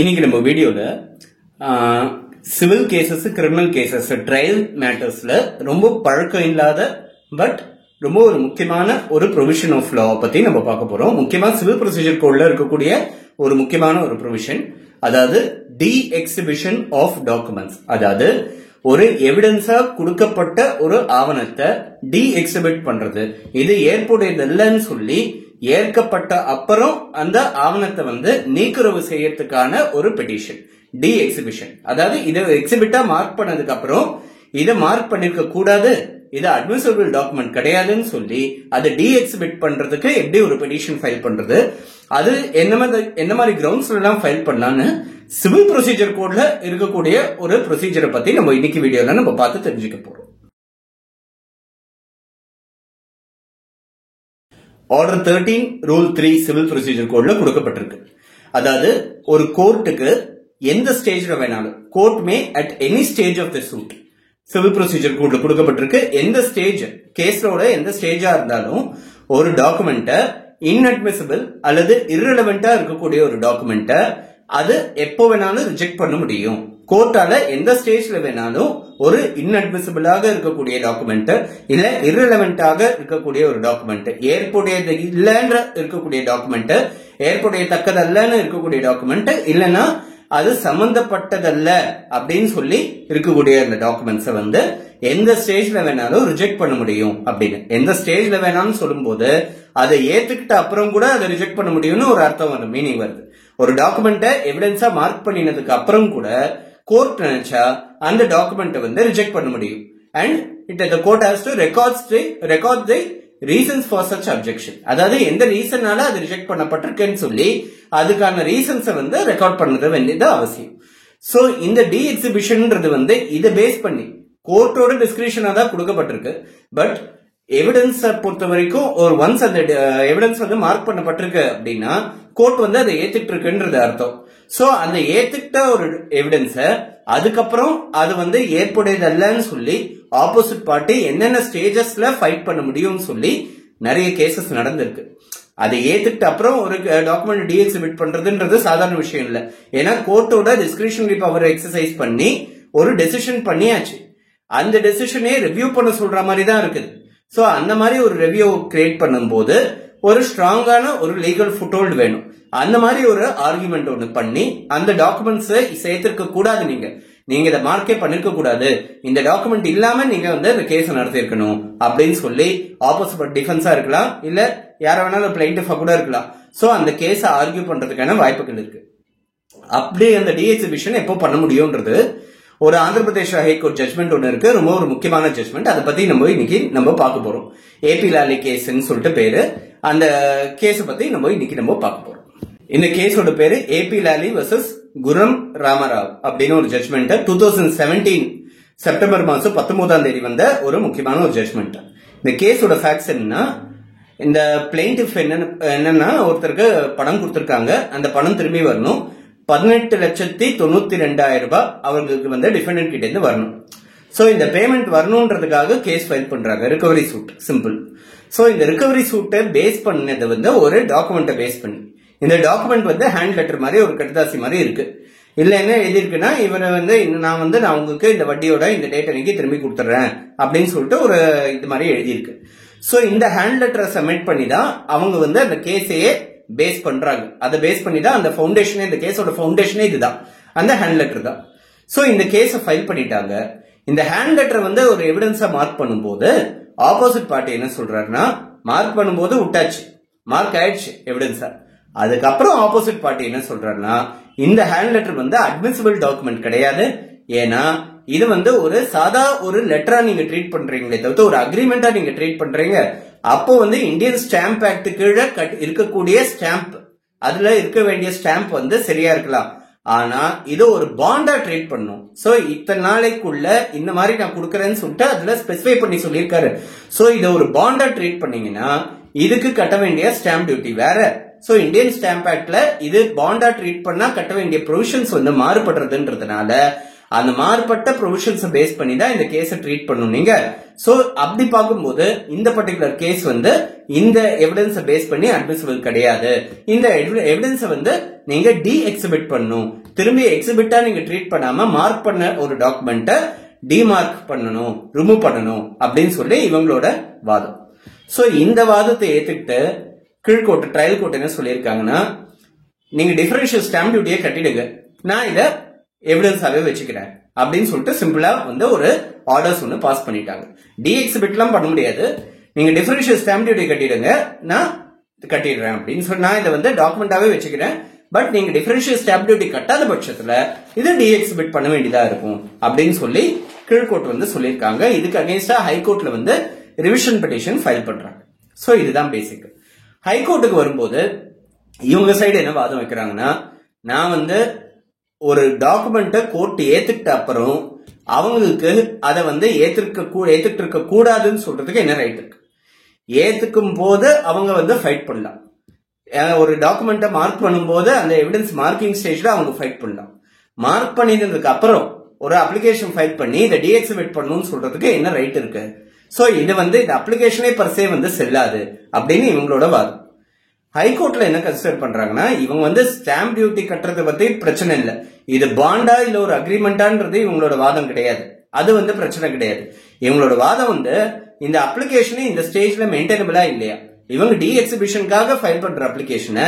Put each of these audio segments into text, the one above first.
இன்னைக்கு நம்ம வீடியோல civil cases criminal cases trial மேட்டர்ஸ்ல ரொம்ப பழக்கம் இல்லாத பட் ரொம்ப ஒரு முக்கியமான ஒரு ப்ரொவிஷன் ஆஃப் லா பத்தி நம்ம பார்க்க போறோம். முக்கியமா சிவில் ப்ரொசீஜர் கோட்ல இருக்கக்கூடிய ஒரு முக்கியமான ஒரு ப்ரொவிஷன், அதாவது டி எக்ஸிபிஷன் ஆஃப் டாக்குமெண்ட்ஸ். அதாவது ஒரு எவிடன்ஸா கொடுக்கப்பட்ட ஒரு ஆவணத்தை டி எக்ஸிபிட் பண்றது. இது ஏற்புடையதில்லைன்னு சொல்லி ஏற்கப்பட்ட அப்புறம் அந்த ஆவணத்தை நீக்குறவு செய்யறதுக்கான ஒரு பெட்டிஷன் டி எக்ஸிபிஷன். அதாவது இதை எக்ஸிபிட்டா மார்க் பண்ணதுக்கு அப்புறம் இதை மார்க் பண்ணிருக்க கூடாது, இது அட்மிசிபிள் டாக்குமெண்ட் கிடையாதுன்னு சொல்லி அதை டி எக்ஸிபிட் பண்றதுக்கு எப்படி ஒரு பெட்டிஷன் ஃபைல் பண்றது, அது என்ன மாதிரி கிரவுண்ட்ஸ்ல எல்லாம் ஃபைல் பண்ணலான்னு சிவில் ப்ரொசீஜர் கோட்ல இருக்கக்கூடிய ஒரு ப்ரொசீஜரை பத்தி நம்ம இன்னைக்கு வீடியோல நம்ம பார்த்து தெரிஞ்சுக்க போறோம். ஆர்டர் 13 ரூல் 3 சிவில் ப்ரொசீஜர் கோட்ல கொடுக்கப்பட்டிருக்கு. அதாவது ஒரு கோர்ட்டுக்கு எந்த ஸ்டேஜ்ல வேணாலும், court may at any stage of the suit civil procedure கோட்ல கொடுக்கப்பட்டிருக்கு. எந்த ஸ்டேஜ் கேஸோட எந்த ஸ்டேஜா இருந்தாலும் ஒரு டாக்குமெண்ட இன்அட்மிசிபிள் அல்லது irrelevant-ஆ இருக்கக்கூடிய ஒரு டாக்குமெண்ட அது எப்போ வேணாலும் ரிஜெக்ட் பண்ண முடியும். கோர்ட்டால எந்த ஸ்டேஜ்ல வேணாலும் ஒரு இன்அட்மிசிபிளாக இருக்கக்கூடிய டாக்குமெண்ட் இல்ல irrelevant-ஆக இருக்கக்கூடிய ஒரு டாக்குமெண்ட், ஏற்புடையது இல்லைன்ற இருக்கக்கூடிய டாக்குமெண்ட், ஏற்புடையத்தக்கதல்லன்னு இருக்கக்கூடிய டாக்குமெண்ட், இல்லைன்னா அது சம்பந்தப்பட்டதல்ல அப்படின்னு சொல்லி இருக்கக்கூடிய அந்த டாக்குமெண்ட்ஸை எந்த ஸ்டேஜ்ல வேணாலும் ரிஜெக்ட் பண்ண முடியும். அப்படின்னு எந்த ஸ்டேஜ்ல வேணாலும் சொல்லும் போது அதை ஏத்துக்கிட்ட அப்புறம் கூட அதை ரிஜெக்ட் பண்ண முடியும்னு ஒரு அர்த்தம் வருது, மீனிங் வருது. ஒரு டாக்குமெண்ட்டை எவிடன்ஸா மார்க் பண்ணினதுக்கு அப்புறம் கூட கோர்ட் நினைச்சா அந்த டாக்குமெண்ட்டை ரிஜெக்ட் பண்ண முடியும். And the court has to record the reasons for such objection. அதாவது எந்த ரீசனால அது ரிஜெக்ட் பண்ணப்பட்டிருக்குன்னு சொல்லி அதுக்கான ரீசன்ஸை ரெக்கார்ட் பண்ணது வேண்டியது அவசியம். சோ இந்த டி எக்ஸிபிஷன்ன்றது இதை பேஸ் பண்ணி கோர்ட்டோட டிஸ்கிரிப்ஷனா தான் கொடுக்கப்பட்டிருக்கு. பட் எவிடன்ஸ் பொறுத்த வரைக்கும் ஒரு ஒன்ஸ் அந்த எவிடன்ஸ் மார்க் பண்ணப்பட்டிருக்கு அப்படின்னா கோர்ட் அதை ஏத்துக்கிட்டு இருக்குன்றது அர்த்தம். சோ அந்த ஏத்துக்கிட்ட ஒரு எவிடன்ஸ அதுக்கப்புறம் அது ஏற்புடையதல்லன்னு சொல்லி ஆப்போசிட் பார்ட்டி என்னென்ன ஸ்டேஜஸ்ல ஃபைட் பண்ண முடியும்னு சொல்லி நிறைய கேசஸ் நடந்திருக்கு. அதை ஏத்துக்கிட்ட அப்புறம் ஒரு டாக்குமெண்ட் டி எக்ஸிபிட் பண்றதுன்றது சாதாரண விஷயம் இல்ல. ஏன்னா கோர்ட்டோட டிஸ்கிரிப்ஷனரி பவர் எக்ஸசைஸ் பண்ணி ஒரு டெசிஷன் பண்ணியாச்சு, அந்த டெசிஷனே ரிவ்யூ பண்ண சொல்ற மாதிரி தான் இருக்குது. சோ அந்த மாதிரி ஒரு ரிவ்யூ கிரியேட் பண்ணும்போது ஒரு ஸ்ட்ராங்கான ஒரு லீகல் ஃபுட்ஹோல்ட் வேணும். அந்த மாதிரி ஒரு ஆர்குமெண்ட் ஒண்ணு பண்ணி அந்த டாக்குமெண்ட்ஸ் சேர்த்திருக்க கூடாது, நீங்க இதை மார்க்கே பண்ணிருக்க கூடாது, இந்த டாக்குமெண்ட் இல்லாம நீங்க இந்த கேஸ் நடத்திருக்கணும் அப்படின்னு சொல்லி ஆப்போசிட் டிஃபென்ஸா இருக்கலாம், இல்ல யார வேணாலும் பிளைண்டிஃபா கூட இருக்கலாம். சோ அந்த கேஸ ஆர்கியூ பண்றதுக்கான வாய்ப்புகள் இருக்கு. அப்படி அந்த டி எக்ஸிபிஷன் எப்போ பண்ண முடியும்ன்றது ஒரு ஆந்திர பிரதேஷ் ஹைகோர்ட் ஜட்மெண்ட் ஒன்னு இருக்கு, ரொம்ப ஒரு முக்கியமான ஜட்மெண்ட். அதை பத்தி இன்னைக்கு நம்ம பார்க்க போறோம். ஏபி லாலி கேஸ்ன்னு சொல்லிட்டு பேரு. அந்த கேஸ் பத்தி இன்னைக்கு நம்ம பார்க்க போறோம். இந்த கேஸோட பேரு ஏபி லாலி வர்சஸ் குரம் ராமராவ் அப்படின்னு ஒரு ஜட்மெண்ட். 2017 செப்டம்பர் மாசம் 19 வந்த ஒரு முக்கியமான ஒரு ஜட்மெண்ட். இந்த கேஸோட ஃபேக்ட்ஸ் என்னன்னா, இந்த பிளைண்டிஃப் என்னன்னா ஒருத்தருக்கு பணம் கொடுத்திருக்காங்க, அந்த பணம் திரும்பி வரணும். 18,92,000 ரூபாய் அவங்களுக்கு டிஃபெண்டன்ட் கிட்ட இருந்து வரணும். சோ இந்த பேமெண்ட் வரணும்ன்றதுக்காக கேஸ் ஃபைல் பண்றாங்க, ரிகவரி சூட், சிம்பிள். சோ இந்த ரிகவரி சூட்டை பேஸ் பண்ணது ஒரு டாக்குமெண்ட்டை பேஸ் பண்ணி, இந்த டாக்குமெண்ட் ஹேண்ட் லெட்டர் மாதிரி ஒரு கடிதாசி மாதிரி இருக்கு. இல்ல என்ன எழுதிருக்குன்னா, இவரை நான் உங்களுக்கு இந்த வட்டியோட இந்த டேட் அன்னைக்கு திரும்பி கொடுத்துறேன் அப்படின்னு சொல்லிட்டு ஒரு இது மாதிரி எழுதியிருக்கு. சோ இந்த ஹேண்ட் லெட்டரை சப்மிட் பண்ணி தான் அவங்க அந்த கேஸையே பேஸ் பண்றாங்க. அதை பேஸ் பண்ணி தான் அந்த ஃபவுண்டேஷனே, இந்த கேஸோட ஃபவுண்டேஷனே இதுதான், அந்த ஹேண்ட் லெட்டர் தான். சோ இந்த கேஸை ஃபைல் பண்ணிட்டாங்க. இந்த ஹேண்ட் லெட்டர் ஒரு எவிடன்ஸா மார்க் பண்ணும்போது ஆப்போசிட் பார்ட்டி என்ன சொல்றாருன்னா, மார்க் பண்ணும்போது விட்டாச்சு, மார்க் ஆயிடுச்சு எவிடன்ஸா. அதுக்கப்புறம் ஆப்போசிட் பார்ட்டி என்ன சொல்றாருன்னா, இந்த ஹேண்ட் லெட்டர் அட்மிசிபிள் டாக்குமெண்ட் கிடையாது, ஏன்னா இது ஒரு சாதா ஒரு லெட்டரா நீங்க ட்ரீட் பண்றீங்களே தவிர ஒரு அக்ரிமெண்டா நீங்க ட்ரீட் பண்றீங்க. அப்போ இந்தியன் ஸ்டாம்ப் ஆக்ட் கீழே இருக்கக்கூடிய ஸ்டாம்ப், அதுல இருக்க வேண்டிய ஸ்டாம்ப் சரியா இருக்கலாம், ஆனா இது ஒரு பாண்டா ட்ரீட் பண்ணும். சோ இத்தனை நாளைக்குள்ள இந்த மாதிரி நான் கொடுக்கறேன்னு சொல்லிட்டு அதுல ஸ்பெசிஃபை பண்ணி சொல்லியிருக்காரு. சோ இதை ஒரு பாண்டா ட்ரீட் பண்ணீங்கன்னா இதுக்கு கட்ட வேண்டிய ஸ்டாம்ப் டியூட்டி வேற. சோ இந்தியன் ஸ்டாம்ப் ஆக்ட்ல இது பாண்டா ட்ரீட் பண்ணா கட்ட வேண்டிய ப்ரொவிஷன்ஸ் மாறுபடுறதுன்றதுனால அந்த மாறுபட்ட ப்ரொவிஷன்ஸ் பேஸ் பண்ணி தான் இந்த கேஸை ட்ரீட் பண்ணணும் நீங்க. சோ அப்படி பார்க்கும்போது இந்த பர்டிகுலர் கேஸ் வந்து இந்த எவிடன்ஸை பேஸ் பண்ணி அட்மிசிபிள் கிடையாது. இந்த எவிடன்ஸை வந்து நீங்க டி எக்ஸிபிட் பண்ணணும். திரும்பி எக்ஸிபிட்டா நீங்க ட்ரீட் பண்ணாம மார்க் பண்ண ஒரு டாக்குமெண்ட்டை டிமார்க் பண்ணணும், ரிமூவ் பண்ணணும் அப்படின்னு சொல்லி இவங்களோட வாதம். சோ இந்த வாதத்தை ஏத்துக்கிட்டு கீழ்கோர்ட் ட்ரையல் கோர்ட் என்ன சொல்லியிருக்காங்கன்னா, நீங்க டிஃபரன்ஷியல் ஸ்டாம்ப் டியூட்டியை கட்டிடுங்க, நான் இதை எவிடன்ஸாவே வச்சுக்கிறேன் அப்படின்னு சொல்லிட்டு சிம்பிளா வந்து ஒரு ஆர்டர்ஸ் ஒன்று பாஸ் பண்ணிட்டாங்க. டி எக்ஸிபிட்லாம் பண்ண முடியாது, நீங்க டிஃபரன்ஷியல் ஸ்டாம்ப் டியூட்டி கட்டிடுங்க, நான் கட்டிடுறேன் அப்படின்னு சொல்லி நான் இதை வந்து டாக்குமெண்டாவே வச்சுக்கிறேன். பட் நீங்க டிஃபரன்ஷியல் ஸ்டாம்ப் டியூட்டி கட்டாத பட்சத்துல இதை டி எக்ஸிபிட் பண்ண வேண்டியதா இருக்கும் அப்படின்னு சொல்லி கீழ்கோர்ட் வந்து சொல்லியிருக்காங்க. இதுக்கு அகேன்ஸ்டா ஹைகோர்ட்ல வந்து ரிவிஷன் பெட்டிஷன் ஃபைல் பண்றாங்க. சோ இதுதான் பேசிக். ஹைகோர்ட்டுக்கு வரும்போது இவங்க சைடு என்ன வாதம் வைக்கிறாங்கன்னா, நான் வந்து ஒரு டாக்குமெண்ட்டை கோர்ட் ஏத்துக்கிட்ட அப்புறம் அவங்களுக்கு அதை வந்து ஏத்துக்கிட்டு இருக்க கூடாதுன்னு சொல்றதுக்கு என்ன ரைட் இருக்கு? ஏத்துக்கும் போது அவங்க வந்து ஃபைட் பண்ணலாம். ஒரு டாக்குமெண்ட்டை மார்க் பண்ணும்போது அந்த எவிடன்ஸ் மார்க்கிங் ஸ்டேஜ்ல அவங்க ஃபைட் பண்ணலாம். மார்க் பண்ணினதுக்கு அப்புறம் ஒரு அப்ளிகேஷன் ஃபைல் பண்ணி இதை டீஎக்ஸிபிட் பண்ணணும்னு சொல்றதுக்கு என்ன ரைட் இருக்கு? சோ இது வந்து இந்த அப்ளிகேஷனே பர்சே வந்து செல்லாது அப்படின்னு இவங்களோட வாதம். ஹைகோர்ட்ல என்ன கன்சிடர் பண்றாங்கன்னா, இவங்க வந்து ஸ்டாம்ப் டியூட்டி கட்டுறதை பத்தி பிரச்சனை இல்லை, இது பாண்டா இல்ல ஒரு அக்ரிமெண்டான்றது இவங்களோட வாதம் கிடையாது, அது வந்து பிரச்சனை கிடையாது. இவங்களோட வாதம் வந்து இந்த அப்ளிகேஷன் இந்த ஸ்டேஜ்ல மெயின்டைனபிளா இல்லையா, இவங்க டி எக்ஸிபிஷனுக்காக ஃபைல் பண்ற அப்ளிகேஷனை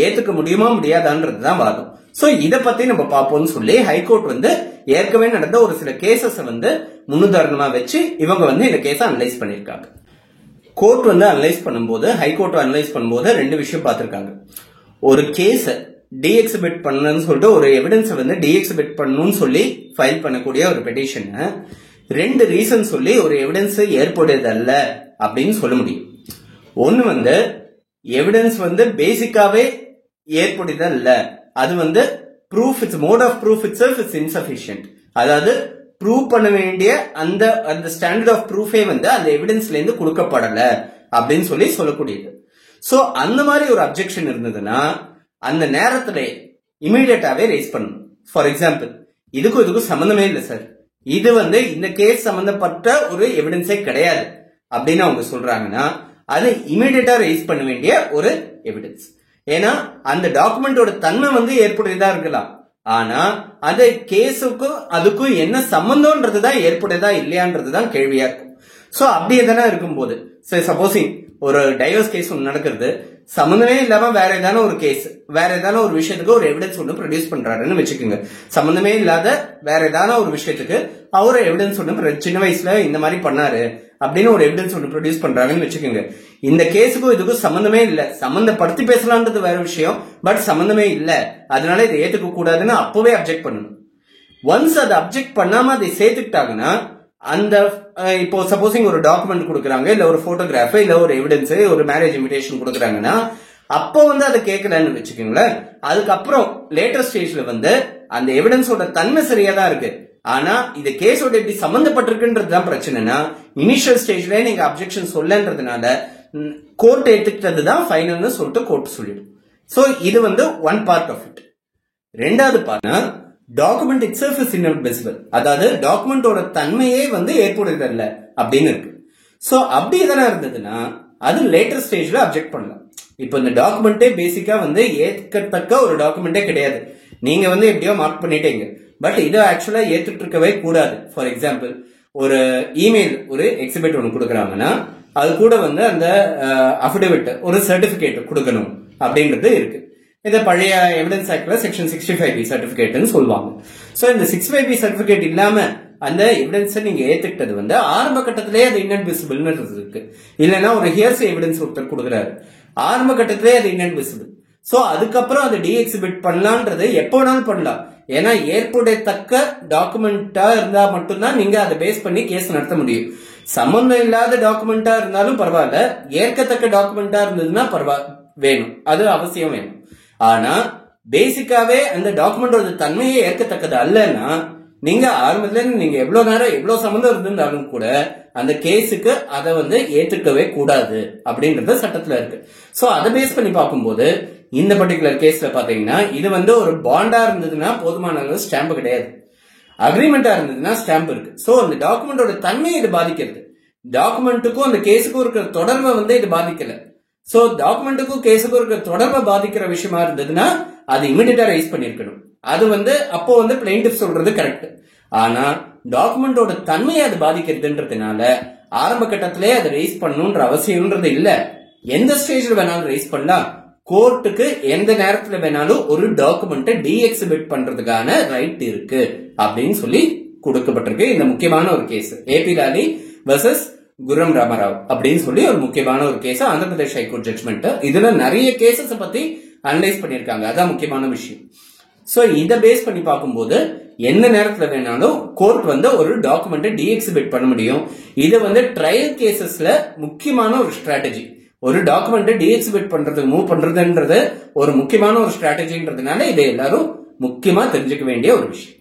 ஏத்துக்க முடியுமா முடியாதான்றது தான் வாதம். சோ இத பத்தி நம்ம பார்ப்போம்னு சொல்லி ஹைகோர்ட் வந்து ஏற்கனவே நடந்த ஒரு சில கேசஸ் வந்து முன்னுதாரணமா வச்சு இவங்க வந்து இந்த கேஸை அனலைஸ் பண்ணிருக்காங்க. கோர்ட் வந்து அனலைஸ் பண்ணும்போது, ஹைகோர்ட் அனலைஸ் பண்ணும்போது ரெண்டு விஷயம் பார்த்திருக்காங்க. ஒரு கேஸ டி எக்ஸிபிட் பண்ணணும்னு சொல்லிட்டு ஒரு எவிடன்ஸை வந்து டி எக்ஸிபிட் பண்ணணும்னு சொல்லி ஃபைல் பண்ணக்கூடிய ஒரு பெட்டிஷனை ரெண்டு ரீசன் சொல்லி ஒரு எவிடன்ஸ் ஏற்புடையதல்ல அப்படின்னு சொல்ல முடியும். ஒன்னு வந்து எவிடன்ஸ் வந்து பேசிக்காவே ஏற்புடையதா இல்ல, அது வந்து proof it's mode of proof itself it's insufficient, அதாவது ப்ரூவ் பண்ண வேண்டிய அந்த ஸ்டாண்டர்ட் ஆஃப் ப்ரூஃபே வந்து அந்த எவிடன்ஸ்ல இருந்து கொடுக்கப்படல அப்படின்னு சொல்லி சொல்லக்கூடியது. சோ அந்த மாதிரி ஒரு அப்ஜெக்ஷன் இருந்ததுன்னா அந்த நேரத்துல இமீடியட்டாவே ரைஸ் பண்ணணும். ஃபார் எக்ஸாம்பிள், இதுக்கும் சம்பந்தமே இல்லை சார், இது வந்து இந்த கேஸ் சம்பந்தப்பட்ட ஒரு எவிடன்ஸே கிடையாது அப்படின்னு அவங்க சொல்றாங்கன்னா அது இமீடியட்டா ரைஸ் பண்ண வேண்டிய ஒரு எவிடன்ஸ். ஏன்னா அந்த டாக்குமெண்டோட தன்மை வந்து ஏற்புடையதா இருக்கலாம், ஆனா அந்த கேஸுக்கும் அதுக்கும் என்ன சம்பந்தம்ன்றதுதான் ஏற்புடையதா இல்லையான்றதுதான் கேள்வியா இருக்கும். சோ அப்படியே தானே இருக்கும்போது சப்போசிங் ஒரு டைவர்ஸ் கேஸ் ஒன்று நடக்கிறது, சம்பந்தமே இல்லாம வேற ஏதான ஒரு கேஸ், வேற ஏதான ஒரு விஷயத்துக்கு ஒரு எவிடன்ஸ் ஒன்று ப்ரொடியூஸ் பண்றாருன்னு வச்சுக்கோங்க. சம்பந்தமே இல்லாத வேற ஏதான ஒரு விஷயத்துக்கு அவரு எவிடன்ஸ் ஒன்று சின்ன வயசுல இந்த மாதிரி பண்ணாரு அப்படின்னு ஒரு எவிடன்ஸ் ஒன்று ப்ரொடியூஸ் பண்றாங்கன்னு வச்சுக்கோங்க. இந்த கேஸுக்கும் இதுக்கும் சம்பந்தமே இல்ல, சம்பந்தப்படுத்தி பேசலான்றது வேற விஷயம், பட் சம்பந்தமே இல்ல, அதனால இதை ஏத்துக்க கூடாதுன்னு அப்பவே அப்ஜெக்ட் பண்ணணும். ஒன்ஸ் அதை அப்ஜெக்ட் பண்ணாம அதை சேர்த்துக்கிட்டாங்கன்னா அந்த இப்போ சப்போசிங் ஒரு டாக்குமெண்ட் கொடுக்குறாங்க, இல்ல ஒரு போட்டோகிராஃப், இல்ல ஒரு எவிடன்ஸ், ஒரு மேரேஜ் இன்விடேஷன் கொடுக்குறாங்கன்னா அப்போ வந்து அதை கேட்கலன்னு வச்சுக்கோங்களேன். அதுக்கப்புறம் லேட்டர் ஸ்டேஜ்ல வந்து அந்த எவிடன்ஸோட தன்மை சரியா தான் இருக்கு, ஆனா இந்த கேஸோட எப்படி சம்பந்தப்பட்டிருக்குன்றது தான் பிரச்சனைனா இனிஷியல் ஸ்டேஜ்ல நீங்க அப்ஜெக்ஷன் சொல்லன்றதுனால கோர்ட் ஏத்துக்கிட்டது தான் ஃபைனல்னு சொல்லிட்டு கோர்ட் சொல்லிடும். சோ இது வந்து ஒன் பார்ட் ஆஃப் இட். ரெண்டாவது பார்ட்னா document itself is inadmissible, அதாவது டாக்குமெண்டோட தன்மையே வந்து ஏற்புடையதல்ல அப்படின்னு இருக்கு. சோ அப்படி எதனா இருந்ததுன்னா அது லேட்டர் ஸ்டேஜ்ல அப்ஜெக்ட் பண்ணலாம். இப்போ இந்த டாக்குமெண்டே பேசிக்கா வந்து ஏற்கத்தக்க ஒரு டாக்குமெண்டே கிடையாது, நீங்க வந்து எப்படியோ மார்க் பண்ணிட்டீங்க, பட் இதை ஆக்சுவலா ஏத்துட்டு இருக்கவே கூடாது. ஃபார் எக்ஸாம்பிள், ஒரு இமெயில் ஒரு எக்ஸிபிட் ஒன்று கொடுக்குறாங்கன்னா அது கூட வந்து அந்த அஃபிடவிட் ஒரு சர்டிபிகேட் கொடுக்கணும் அப்படின்றது இருக்கு. இதை பழைய எவிடன்ஸ் ஆக்ட்ல செக்ஷன் 65B சர்டிபிகேட்னு சொல்லுவாங்க. சோ இந்த 65B சர்டிபிகேட் இல்லாம அந்த எவிடன்ஸ் நீங்க ஏத்துக்கிட்டது வந்து ஆரம்ப கட்டத்திலேயே அது இன்அட்மிசிபிள் இருக்கு. இல்லைன்னா ஒரு ஹியர்ஸ் எவிடன்ஸ் ஒருத்தர் கொடுக்குறாரு, ஆரம்ப கட்டத்திலேயே அது இன்அட்மிசிபிள். சோ அதுக்கப்புறம் அதை டி எக்ஸிபிட் பண்ணலான்றது எப்போ வேணாலும் பண்ணலாம். ஏன்னா ஏற்புடையத்தக்க டாக்குமெண்டா இருந்தா மட்டும்தான் நீங்க அதை பேஸ் பண்ணி கேஸ் நடத்த முடியும். சம்பந்தம் இல்லாத டாக்குமெண்டா இருந்தாலும் பரவாயில்ல, ஏற்கத்தக்க டாக்குமெண்டா இருந்ததுன்னா வேணும், அது அவசியம் வேணும். ஆனா பேசிக்காவே அந்த டாக்குமெண்டோட தன்மையை ஏற்கத்தக்கது அல்லன்னா நீங்க ஆரம்பத்துல நீங்க எவ்வளவு நேரம் எவ்வளவு சம்பந்தம் இருந்திருந்தாலும் கூட அந்த கேஸுக்கு அதை வந்து ஏத்துக்கவே கூடாது அப்படின்றது சட்டத்துல இருக்கு. சோ அதை பேஸ் பண்ணி பார்க்கும்போது இந்த பர்டிகுலர் கேஸ்ல பாத்தீங்கன்னா இது வந்து ஒரு பாண்டா இருந்ததுன்னா போதுமான அளவு ஸ்டாம்ப் கிடையாது. அக்ரிமெண்டா இருந்ததுன்னா ஸ்டாம்ப் இருக்கு. சோ அந்த டாக்குமெண்டோட தன்மையை இது பாதிக்கிறது. டாக்குமெண்ட்டுக்கும் அந்த கேஸுக்கும் இருக்கிற தொடர்பை இது பாதிக்கல. சோ டாக்குமெண்ட்டுக்கும் கேஸுக்கும் இருக்கிற தொடர்பை பாதிக்கிற விஷயமா இருந்ததுன்னா அது இமிடியேட்டா ரைஸ் பண்ணிருக்கணும். அது அப்போ பிளைண்டிஃப் சொல்றது கரெக்ட். ஆனா டாக்குமெண்டோட தன்மையை அது பாதிக்கிறதுன்றதுனால ஆரம்ப கட்டத்திலே அதை ரைஸ் பண்ணணும்ன்ற அவசியம்ன்றது இல்ல. எந்த ஸ்டேஜ்ல வேணாலும் ரைஸ் பண்ணலாம். கோர்ட்டுக்கு எந்த நேரத்துல வேணாலும் ஒரு டாக்குமெண்ட்டை டீஎக்ஸிபிட் பண்றதுக்கான ரைட் இருக்கு அப்படின்னு சொல்லி கொடுக்கப்பட்டிருக்கு. இந்த முக்கியமான ஒரு case A P Lalli versus Gurram Ramarao அப்படின்னு சொல்லி ஒரு முக்கியமான ஒரு case, Andhra Pradesh high court judgement. இதுல நிறைய கேசஸ் பத்தி அனலைஸ் பண்ணிருக்காங்க. அதான் முக்கியமான விஷயம். சோ இத பேஸ் பண்ணி பார்க்கும்போது எந்த நேரத்துல வேணாலும் கோர்ட் ஒரு டாக்குமெண்ட்டை டீஎக்ஸிபிட் பண்ண முடியும். இது ட்ரையல் கேசஸ்ல முக்கியமான ஒரு ஸ்ட்ராட்டஜி. ஒரு டாக்குமெண்ட்டை டீஎக்ஸிபிட் பண்றதுக்கு மூவ் பண்றதுன்றது ஒரு முக்கியமான ஒரு ஸ்ட்ராட்டஜின்றதுனால இதை எல்லாரும் முக்கியமா தெரிஞ்சுக்க வேண்டிய ஒரு விஷயம்.